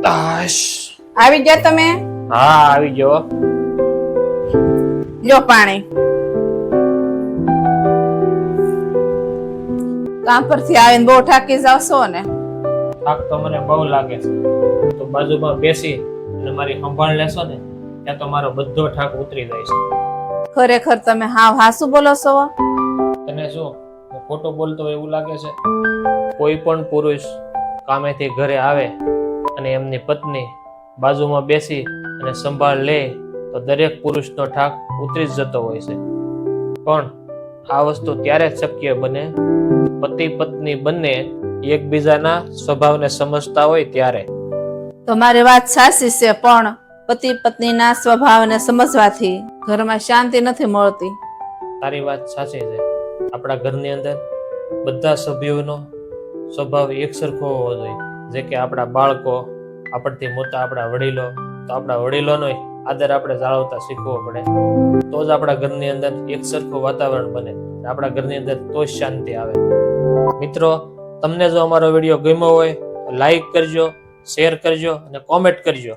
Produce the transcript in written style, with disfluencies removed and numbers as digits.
આવી ગયા તમે? હા આવી ગયો. લો પાણી. કામ પરથી આવીને બહુ થાકી જાવશો ને? થાક તો મને બહુ લાગે છે. તો બાજુમાં બેસી અને મારી સંભાળ લેશો ને ત્યાં તો મારો બધો થાક ઉતરી જાય છે. ખરેખર તમે હાવ હાસુ બોલો છો. તને શું હું ખોટું બોલતો હોય એવું લાગે છે? કોઈ પણ પુરુષ કામેથી ઘરે આવે અને એમની પત્ની બાજુમાં બેસી અને સંભાળ લે તો દરેક પુરુષનો થાક ઉતરી જ જતો હોય છે. પણ આ વસ્તુ ત્યારે જ શક્ય બને પતિ પત્ની બંને એકબીજાના સ્વભાવને સમજતા હોય ત્યારે. તમારી વાત સાચી છે, પણ પતિ પત્નીના સ્વભાવને સમજવાથી ઘરમાં શાંતિ નથી મળતી. તારી વાત સાચી છે. આપણા ઘરની અંદર બધા સભ્યોનો સ્વભાવ એક સરખો હોવો જોઈએ. જે કે આપણા બાળકો, આપણથી મોટા આપણા વડીલો, તો આપણા વડીલોનો આદર આપણે જાળવતા શીખવો પડે. તો જ આપણા ઘરની અંદર એક સરખું વાતાવરણ બને. આપણા ઘરની અંદર તો જ શાંતિ આવે. મિત્રો, તમને જો અમારો વિડીયો ગમ્યો હોય તો લાઈક કરજો, શેર કરજો અને કોમેન્ટ કરજો.